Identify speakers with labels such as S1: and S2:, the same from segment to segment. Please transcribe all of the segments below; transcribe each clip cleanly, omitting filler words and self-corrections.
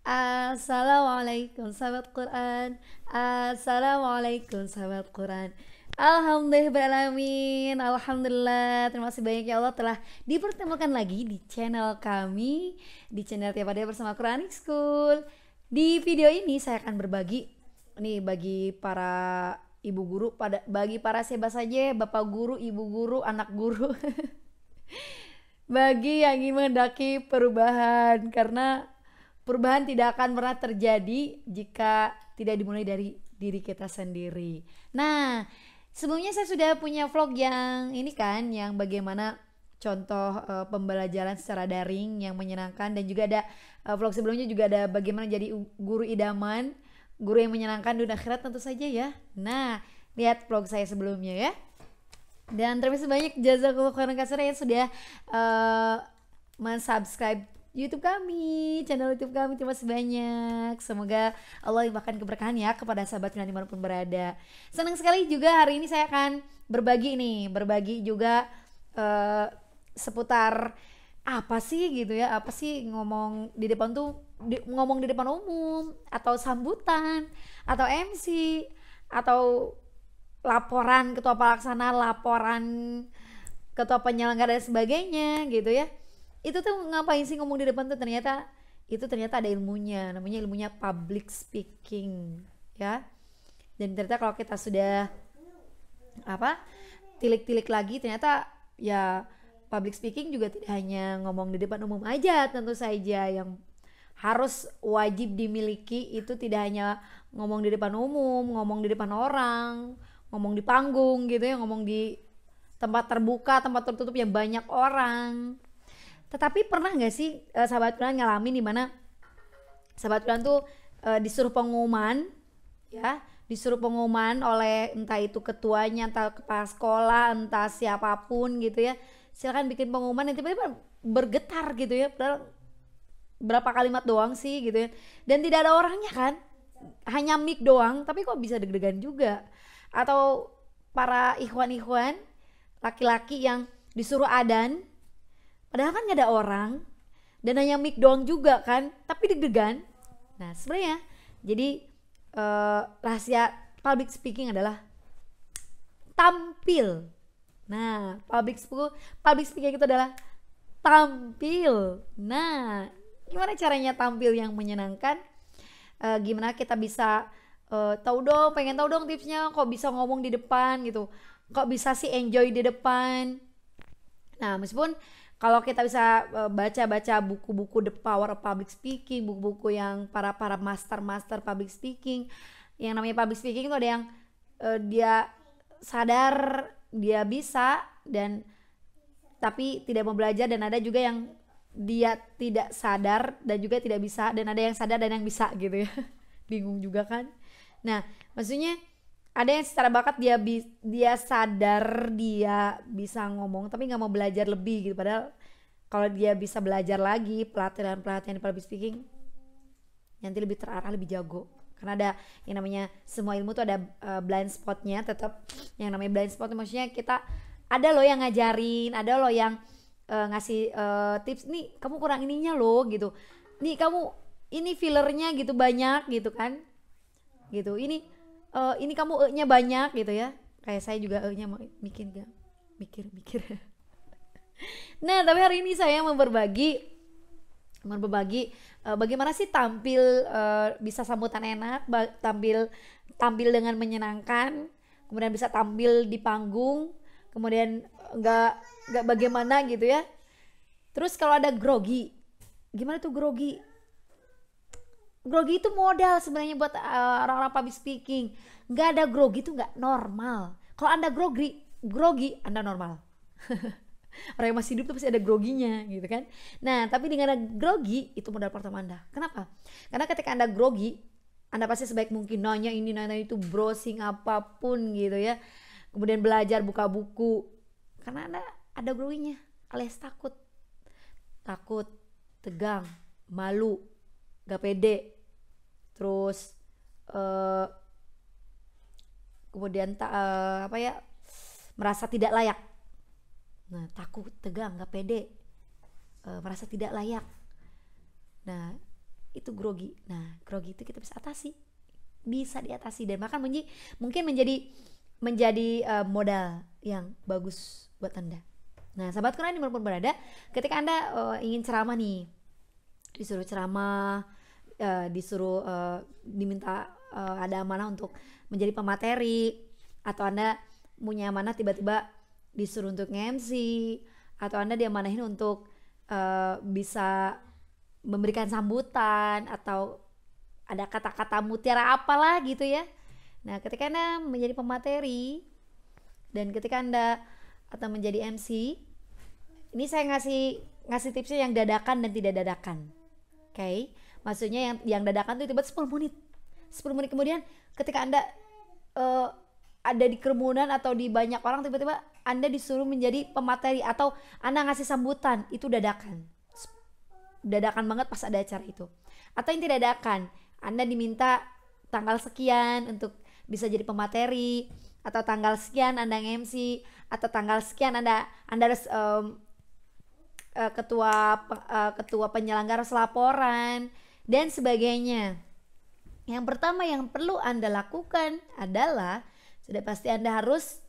S1: Assalamualaikum sahabat Quran. Assalamualaikum sahabat Quran. Alhamdulillahirrahmanirrahim. Alhamdulillah. Terima kasih banyak ya Allah telah dipertemukan lagi di channel kami, di channel Tiap Hari Bersama Quranic School. Di video ini saya akan berbagi nih bagi para ibu guru, bagi para siapa saja, bapak guru, ibu guru, anak guru. Bagi yang ingin menghendaki perubahan, karena perubahan tidak akan pernah terjadi jika tidak dimulai dari diri kita sendiri. Nah, sebelumnya saya sudah punya vlog yang ini kan, yang bagaimana contoh pembelajaran secara daring yang menyenangkan, dan juga ada vlog sebelumnya juga ada bagaimana jadi guru idaman, guru yang menyenangkan dunia akhirat tentu saja ya. Nah, lihat vlog saya sebelumnya ya. Dan terima kasih banyak jazakallahu khairan katsira yang sudah mensubscribe YouTube kami, channel YouTube kami. Terima kasih banyak. Semoga Allah limpahkan keberkahan ya kepada sahabat kalian dimanapun berada. Senang sekali juga hari ini saya akan berbagi juga seputar apa sih gitu ya, apa sih ngomong di depan tuh, ngomong di depan umum, atau sambutan, atau MC, atau laporan ketua pelaksana, laporan ketua penyelenggara dan sebagainya gitu ya. Itu tuh ngapain sih ngomong di depan tuh? Ternyata ada ilmunya, namanya ilmunya public speaking ya. Dan ternyata kalau kita sudah tilik-tilik lagi, ternyata ya public speaking juga tidak hanya ngomong di depan umum aja. Tentu saja yang harus wajib dimiliki itu tidak hanya ngomong di depan umum, ngomong di depan orang, ngomong di panggung gitu ya, ngomong di tempat terbuka, tempat tertutup yang banyak orang. Tetapi pernah nggak sih sahabat kalian ngalamin di mana sahabat kalian tuh disuruh pengumuman ya, disuruh pengumuman oleh entah itu ketuanya, entah kepala sekolah, entah siapapun gitu ya, silakan bikin pengumuman, yang tiba-tiba bergetar gitu ya, padahal berapa kalimat doang sih gitu ya, dan tidak ada orangnya kan, hanya mic doang, tapi kok bisa deg-degan juga. Atau para ikhwan-ikhwan laki-laki yang disuruh adzan padahal kan gak ada orang dan hanya mic doang juga kan, tapi deg-degan. Nah sebenarnya jadi rahasia public speaking adalah tampil. Nah public speaking itu adalah tampil. Nah gimana caranya tampil yang menyenangkan? Gimana kita bisa pengen tahu dong tipsnya, kok bisa ngomong di depan gitu, kok bisa sih enjoy di depan. Nah meskipun kalau kita bisa baca-baca buku-buku The Power of Public Speaking, buku-buku yang para master public speaking, yang namanya public speaking itu ada yang dia sadar dia bisa dan tapi tidak mau belajar, dan ada juga yang dia tidak sadar dan juga tidak bisa, dan ada yang sadar dan yang bisa gitu ya. Bingung juga kan. Nah maksudnya ada yang secara bakat dia sadar dia bisa ngomong tapi nggak mau belajar lebih gitu, padahal kalau dia bisa belajar lagi pelatihan di public speaking nanti lebih terarah, lebih jago. Karena ada yang namanya, semua ilmu tuh ada blind spotnya. Tetap yang namanya blind spot maksudnya kita ada loh yang ngajarin, ada loh yang ngasih tips, nih kamu kurang ininya loh gitu, nih kamu ini fillernya gitu banyak gitu kan, gitu ini kamu nya banyak gitu ya. Kayak saya juga nya mikir. Nah tapi hari ini saya mau berbagi bagaimana sih tampil bisa sambutan enak, tampil dengan menyenangkan, kemudian bisa tampil di panggung, kemudian nggak bagaimana gitu ya. Terus kalau ada grogi, gimana tuh grogi? Grogi itu modal sebenarnya buat orang-orang public speaking. Nggak ada grogi itu nggak normal. Kalau Anda grogi Anda normal. Orang yang masih hidup tuh pasti ada groginya gitu kan. Nah tapi dengan ada grogi itu modal pertama Anda. Kenapa? Karena ketika Anda grogi, Anda pasti sebaik mungkin nanya ini nanya itu, browsing apapun gitu ya, kemudian belajar, buka buku, karena Anda ada groginya, alias takut, tegang, malu, gak pede, terus kemudian merasa tidak layak. Nah takut, tegang, gak pede, merasa tidak layak. Nah itu grogi. Nah, grogi itu kita bisa diatasi dan bahkan mungkin menjadi modal yang bagus buat Anda. Nah, sahabat Quran dimanapun berada, ketika Anda ingin ceramah nih, disuruh ceramah, diminta ada amanah untuk menjadi pemateri, atau Anda punya amanah tiba-tiba disuruh untuk nge-MC, atau Anda diamanahin untuk bisa memberikan sambutan, atau ada kata-kata mutiara apalah gitu ya. Nah, ketika Anda menjadi pemateri dan ketika Anda atau menjadi MC, ini saya ngasih tipsnya yang dadakan dan tidak dadakan. Oke. Maksudnya yang dadakan itu tiba-tiba 10 menit kemudian ketika Anda ada di kerumunan atau di banyak orang, tiba-tiba Anda disuruh menjadi pemateri atau Anda ngasih sambutan, itu dadakan banget pas ada acara itu. Atau yang tidak dadakan, Anda diminta tanggal sekian untuk bisa jadi pemateri, atau tanggal sekian Anda nge-MC, atau tanggal sekian Anda harus ketua penyelenggara laporan dan sebagainya. Yang pertama yang perlu Anda lakukan adalah sudah pasti Anda harus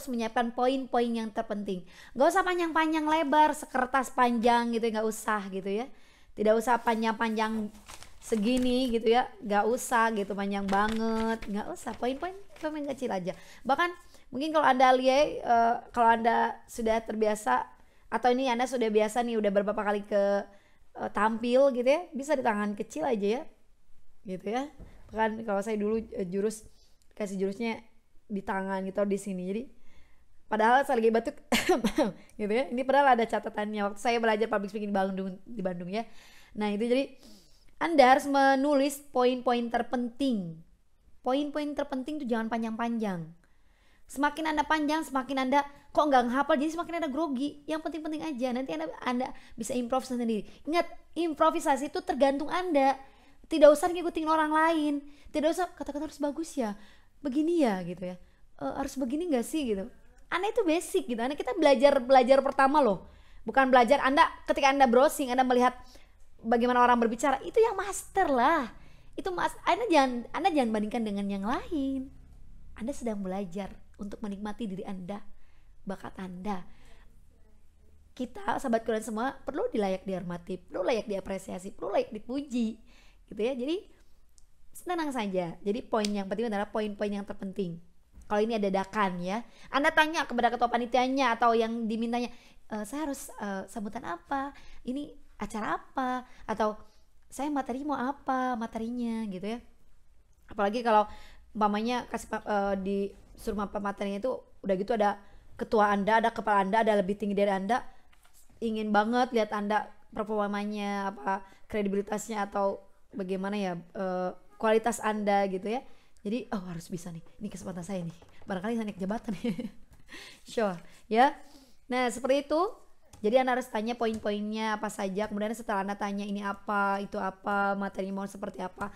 S1: menyiapkan poin-poin yang terpenting. Gak usah panjang-panjang lebar, sekertas panjang gitu, gak usah gitu ya. Tidak usah panjang-panjang segini gitu ya, gak usah gitu panjang banget, gak usah, poin-poin kecil aja. Bahkan mungkin kalau Anda lihat, kalau Anda sudah terbiasa atau ini Anda sudah biasa nih udah beberapa kali tampil gitu ya, bisa di tangan kecil aja ya gitu ya. Bahkan kalau saya dulu kasih jurusnya di tangan gitu, di sini, jadi padahal saya lagi batuk gitu ya, ini padahal ada catatannya waktu saya belajar public speaking di Bandung ya. Nah itu jadi Anda harus menulis poin-poin terpenting. Poin-poin terpenting itu jangan panjang-panjang. Semakin Anda panjang, semakin Anda kok nggak ngehafal, jadi semakin Anda grogi. Yang penting-penting aja, nanti Anda bisa improvisasi sendiri. Ingat, improvisasi itu tergantung Anda. Tidak usah ngikutin orang lain. Tidak usah kata-kata harus bagus ya, begini ya gitu ya. Harus begini nggak sih gitu. Anda itu basic gitu. Kita belajar pertama loh. Bukan belajar ketika Anda browsing, Anda melihat bagaimana orang berbicara, itu yang master lah. Anda jangan bandingkan dengan yang lain. Anda sedang belajar untuk menikmati diri Anda, bakat Anda. Kita sahabat Quran semua perlu dihormati, perlu layak diapresiasi, perlu layak dipuji gitu ya. Jadi tenang saja. Jadi poin yang penting adalah poin-poin yang terpenting. Kalau ini ada dadakan ya, Anda tanya kepada ketua panitianya atau yang dimintanya, saya harus sambutan apa, ini acara apa, atau saya materi mau apa materinya gitu ya. Apalagi kalau umpamanya disuruh materinya itu udah gitu ada ketua Anda, ada kepala Anda, ada lebih tinggi dari Anda, ingin banget lihat Anda performanya, apa kredibilitasnya atau bagaimana ya kualitas Anda gitu ya. Jadi harus bisa nih, ini kesempatan saya nih, barangkali saya naik jabatan nih. Sure ya. Nah seperti itu. Jadi Anda harus tanya poin-poinnya apa saja. Kemudian setelah Anda tanya ini apa, itu apa, materi mau seperti apa,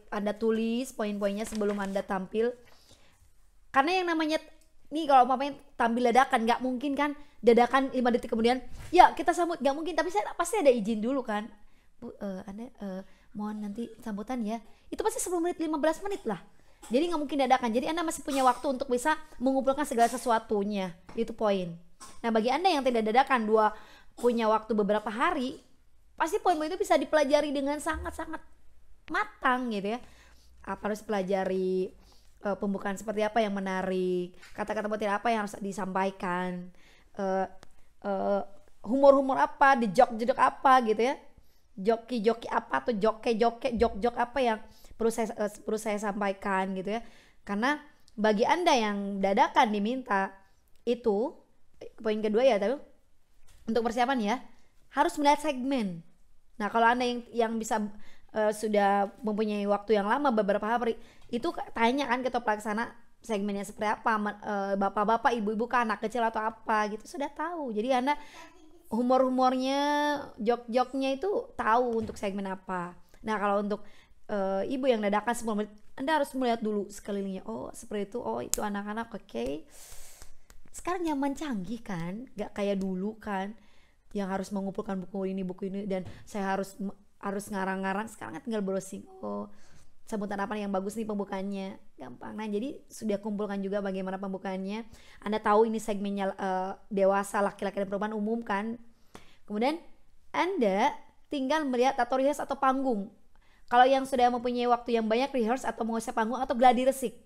S1: Anda tulis poin-poinnya sebelum Anda tampil. Karena yang namanya nih kalau umpamanya tampil dadakan, nggak mungkin kan dadakan 5 detik kemudian ya kita sambut, nggak mungkin. Tapi saya pasti ada izin dulu kan, Bu, Anda mohon nanti sambutan ya. Itu pasti 10 menit 15 menit lah. Jadi nggak mungkin dadakan. Jadi Anda masih punya waktu untuk bisa mengumpulkan segala sesuatunya. Itu poin. Nah bagi Anda yang tidak dadakan, punya waktu beberapa hari, pasti poin-poin itu bisa dipelajari dengan sangat-sangat matang gitu ya. Apa harus pelajari pembukaan seperti apa yang menarik, kata-kata mutiara apa yang harus disampaikan, humor-humor apa, di jok-jok apa gitu ya, joki-joki apa atau jok-jok apa yang perlu saya sampaikan gitu ya. Karena bagi Anda yang dadakan diminta itu, poin kedua ya, tapi untuk persiapan ya harus melihat segmen. Nah kalau Anda yang bisa sudah mempunyai waktu yang lama beberapa hari, itu tanya kan ketua pelaksana segmennya seperti apa, bapak-bapak, ibu-ibu ke anak kecil atau apa gitu, sudah tahu. Jadi Anda humor-humornya, jok-joknya itu tahu untuk segmen apa. Nah kalau untuk ibu yang dadakan 10 menit, Anda harus melihat dulu sekelilingnya. Oh seperti itu, oh itu anak-anak, oke. Sekarang nyaman canggih kan, gak kayak dulu kan, yang harus mengumpulkan buku ini dan saya harus ngarang-ngarang. Sekarang kan tinggal browsing, oh sebutan apa yang bagus nih pembukaannya, gampang. Nah jadi sudah kumpulkan juga bagaimana pembukaannya. Anda tahu ini segmennya dewasa, laki-laki dan perempuan umum kan. Kemudian Anda tinggal melihat atau rehearse atau panggung. Kalau yang sudah mempunyai waktu yang banyak, rehearse atau menguasai panggung atau gladi resik.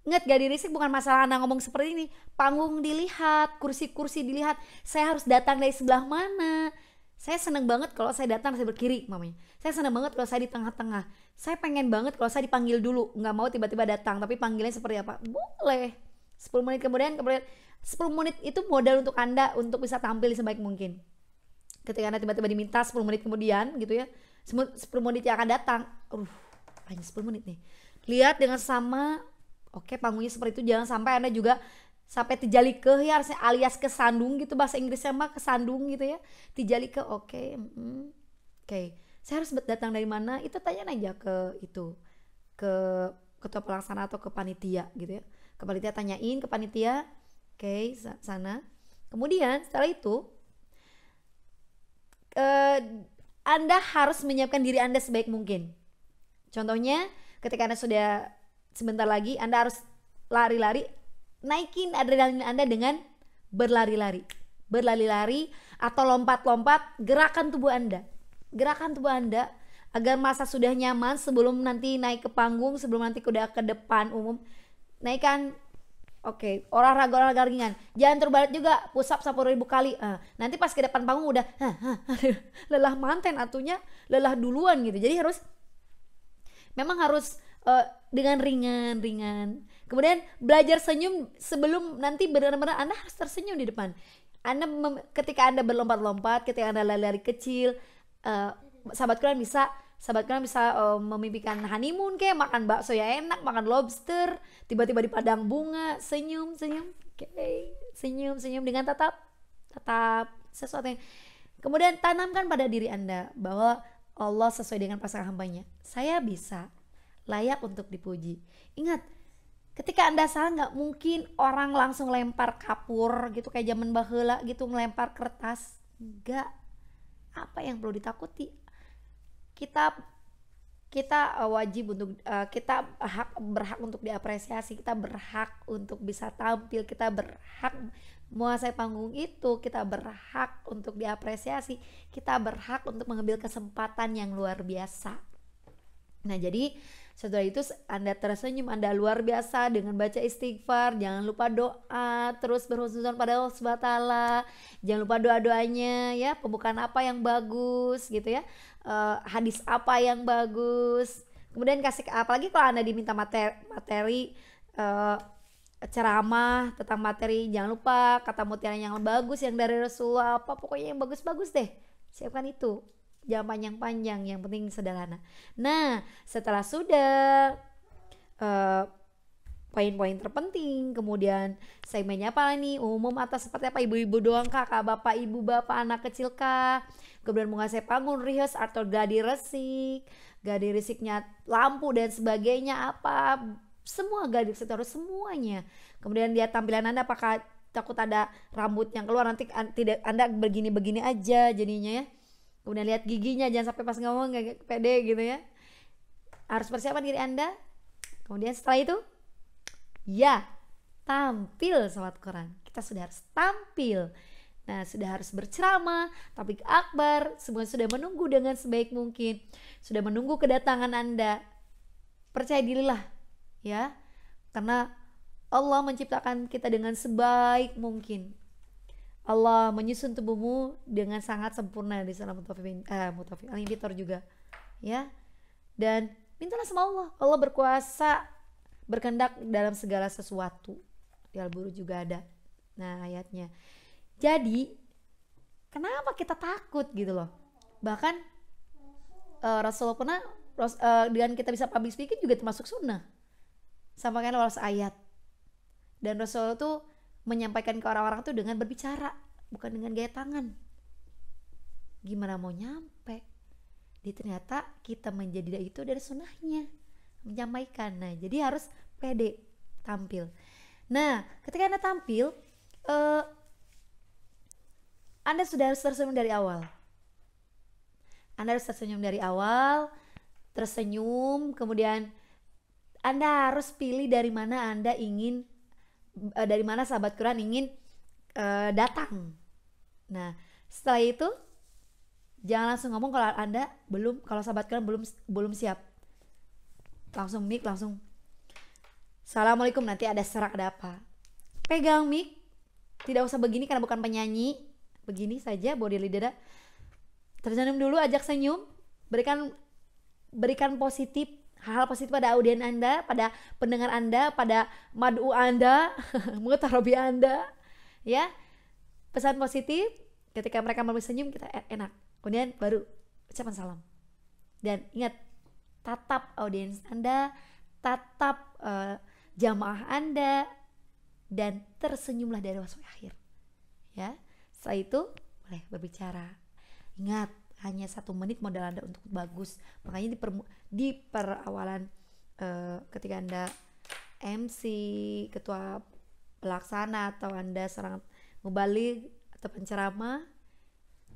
S1: Ingat, gladi resik bukan masalah Anda ngomong seperti ini. Panggung dilihat, kursi-kursi dilihat. Saya harus datang dari sebelah mana. Saya seneng banget kalau saya datang saya berkiri mamanya. Saya seneng banget kalau saya di tengah-tengah. Saya pengen banget kalau saya dipanggil dulu. Nggak mau tiba-tiba datang, tapi panggilnya seperti apa? Boleh. 10 menit kemudian 10 menit itu modal untuk Anda untuk bisa tampil sebaik mungkin. Ketika Anda tiba-tiba diminta 10 menit kemudian gitu ya. 10 menit yang akan datang. Hanya 10 menit nih. Lihat dengan sama. Oke, panggungnya seperti itu. Jangan sampai Anda juga sampai tijalike ya, alias kesandung gitu, bahasa Inggrisnya mah kesandung gitu ya. Tijalike, oke. Saya harus datang dari mana? Itu tanya aja ke ketua pelaksana atau ke panitia gitu ya. Ke panitia tanyain ke panitia. Oke, sana. Kemudian setelah itu Anda harus menyiapkan diri Anda sebaik mungkin. Contohnya ketika Anda sudah sebentar lagi, Anda harus lari-lari, naikin adrenalin Anda dengan berlari-lari atau lompat-lompat. Gerakan tubuh Anda agar masa sudah nyaman sebelum nanti naik ke panggung, sebelum nanti udah ke depan umum, naikkan. Oke, olahraga ringan. Jangan terbalik juga, push up 10.000 kali. Nanti pas ke depan panggung udah lelah manten atunya, lelah duluan gitu. Jadi memang harus dengan ringan. Kemudian belajar senyum sebelum nanti benar-benar Anda harus tersenyum di depan. Ketika Anda berlompat-lompat, ketika Anda lari-lari kecil, sahabat kalian bisa memimpikan honeymoon, kayak makan bakso ya enak, makan lobster, tiba-tiba di padang bunga, senyum. Senyum dengan tatap sesuatu yang. Kemudian tanamkan pada diri Anda bahwa Allah sesuai dengan pasangan hambanya. Saya bisa, layak untuk dipuji. Ingat, ketika Anda salah nggak mungkin orang langsung lempar kapur gitu kayak zaman baheula gitu, ngelempar kertas. Enggak. Apa yang perlu ditakuti? Kita wajib untuk kita berhak untuk diapresiasi, kita berhak untuk bisa tampil, kita berhak menguasai panggung itu, kita berhak untuk diapresiasi, kita berhak untuk mengambil kesempatan yang luar biasa. Nah jadi setelah itu Anda tersenyum, Anda luar biasa dengan baca istighfar, jangan lupa doa, terus berhusnuzon pada Allah Subhanahu wa taala. Jangan lupa doa-doanya ya, pembukaan apa yang bagus gitu ya. Hadis apa yang bagus. Kemudian kasih, apalagi kalau Anda diminta materi ceramah tentang materi, jangan lupa kata mutiara yang bagus yang dari Rasulullah, apa pokoknya yang bagus-bagus deh. Siapkan itu. Jangan panjang-panjang, yang penting sederhana. Nah, setelah sudah poin-poin terpenting, kemudian segmennya apa nih, umum atau seperti apa, ibu-ibu doang kah, bapak ibu bapak anak kecil kah, kemudian menguasai panggung, rehearse atau gladi resiknya lampu dan sebagainya, apa semua gladi resik harus semuanya. Kemudian lihat tampilan Anda, apakah takut ada rambut yang keluar, nanti tidak Anda begini aja jadinya ya. Kemudian lihat giginya, jangan sampai pas ngomong gak pede gitu ya. Harus persiapan diri Anda. Kemudian setelah itu, ya tampil sahabat Quran. Kita sudah harus tampil. Nah, sudah harus berceramah, topik akbar, semua sudah menunggu dengan sebaik mungkin. Sudah menunggu kedatangan Anda. Percaya dirilah ya. Karena Allah menciptakan kita dengan sebaik mungkin. Allah menyusun tubuhmu dengan sangat sempurna di sana, Mutawaffiq Al-Invitor juga ya. Dan mintalah sama Allah. Allah berkuasa berkehendak dalam segala sesuatu. Di Al-Buruj juga ada ayatnya. Jadi kenapa kita takut gitu loh. Bahkan Rasulullah pernah dengan kita bisa public speaking juga termasuk sunnah. Sampaikan walas ayat. Dan Rasulullah tuh menyampaikan ke orang-orang tuh dengan berbicara, bukan dengan gaya tangan. Gimana mau nyampe? Ternyata kita menjadi itu dari sunnahnya, menyampaikan. Nah, jadi harus pede tampil. Nah, ketika Anda tampil, Anda sudah harus tersenyum dari awal. Anda harus tersenyum dari awal, tersenyum, kemudian Anda harus pilih dari mana Anda ingin, dari mana sahabat Quran ingin datang. Nah, setelah itu jangan langsung ngomong kalau Anda belum, kalau sahabat Quran belum siap. Langsung mic, langsung Assalamualaikum, nanti ada serak, ada apa. Pegang mic, tidak usah begini karena bukan penyanyi. Begini saja, body leader. Tersenyum dulu, ajak senyum, berikan positif, hal-hal positif pada audien Anda, pada pendengar Anda, pada mad'u Anda, mutarobi Anda, ya. Pesan positif, ketika mereka mau senyum kita enak. Kemudian baru ucapan salam. Dan ingat, tatap audiens Anda, tatap jamaah Anda, dan tersenyumlah dari awal sampai akhir. Ya, setelah itu boleh berbicara. Ingat, hanya 1 menit modal Anda untuk bagus. Makanya di perawalan ketika Anda MC, ketua pelaksana, atau Anda seorang mubaligh atau penceramah,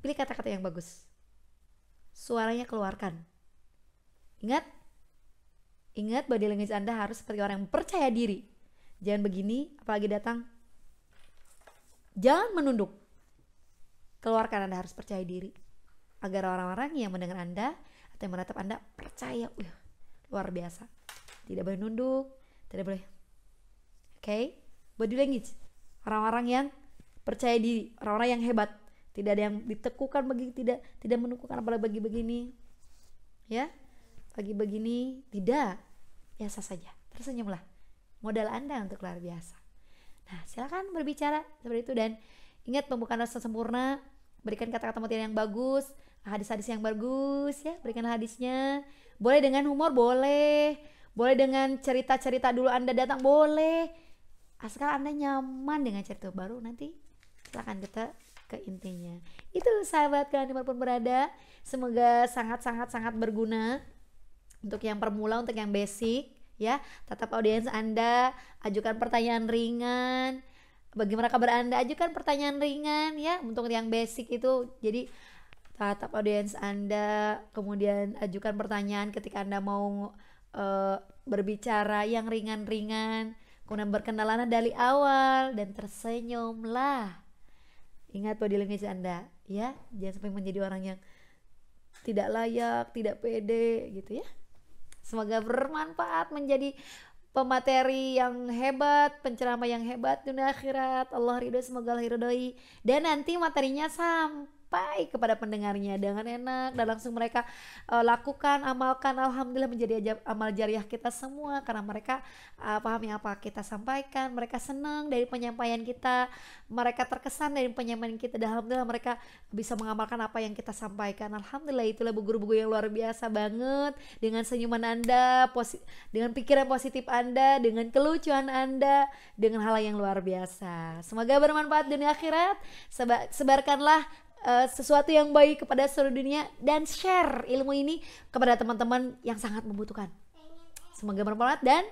S1: pilih kata-kata yang bagus. Suaranya keluarkan. Ingat body language Anda harus seperti orang yang percaya diri. Jangan begini, apalagi datang. Jangan menunduk. Keluarkan, Anda harus percaya diri. Agar orang-orang yang mendengar Anda atau yang menatap Anda percaya, luar biasa. Tidak boleh nunduk, tidak boleh. Oke? Body language. Orang-orang yang percaya diri, orang-orang yang hebat. Tidak ada yang ditekukan tidak menekukan, apalagi bagi begini. Ya? Bagi begini, tidak. Biasa saja, tersenyumlah. Modal Anda untuk luar biasa. Nah, silakan berbicara seperti itu, dan ingat, pembukaan rasa sempurna, berikan kata-kata motivasi yang bagus, hadis-hadis yang bagus, ya, berikan hadisnya. Boleh dengan humor, boleh dengan cerita-cerita dulu Anda datang, boleh. Asal Anda nyaman dengan cerita, baru nanti silakan kita ke intinya. Itu sahabat kalian dimanapun berada, semoga sangat berguna. Untuk yang permula, untuk yang basic, ya, tatap audiens Anda, ajukan pertanyaan ringan. Bagi mereka Anda, ajukan pertanyaan ringan, ya. Untuk yang basic itu, jadi tatap audiens Anda, kemudian ajukan pertanyaan ketika Anda mau berbicara yang ringan-ringan, kemudian berkenalan dari awal dan tersenyumlah. Ingat body language Anda, ya, jangan sampai menjadi orang yang tidak layak, tidak pede, gitu ya. Semoga bermanfaat, menjadi pemateri yang hebat, penceramah yang hebat dunia akhirat. Allah ridho, semoga Allah ridhoi. Dan nanti materinya sampai kepada pendengarnya dengan enak, dan langsung mereka lakukan, amalkan. Alhamdulillah, menjadi amal jariah kita semua, karena mereka pahami apa kita sampaikan, mereka senang dari penyampaian kita, mereka terkesan dari penyampaian kita, dan alhamdulillah mereka bisa mengamalkan apa yang kita sampaikan. Alhamdulillah, itulah guru-guru yang luar biasa banget. Dengan senyuman Anda, dengan pikiran positif Anda, dengan kelucuan Anda, dengan hal yang luar biasa. Semoga bermanfaat dunia akhirat. Sebarkanlah sesuatu yang baik kepada seluruh dunia, dan share ilmu ini kepada teman-teman yang sangat membutuhkan. Semoga bermanfaat, dan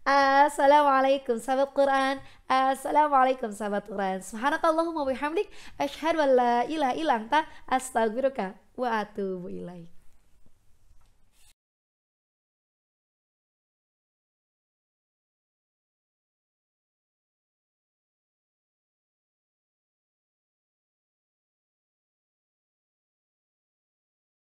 S1: assalamualaikum sahabat Quran. Assalamualaikum sahabat Quran. Subhanakallahumma wa bihamdik, asyhadu an la ilaha illa anta, astaghfiruka wa atubu ilaik.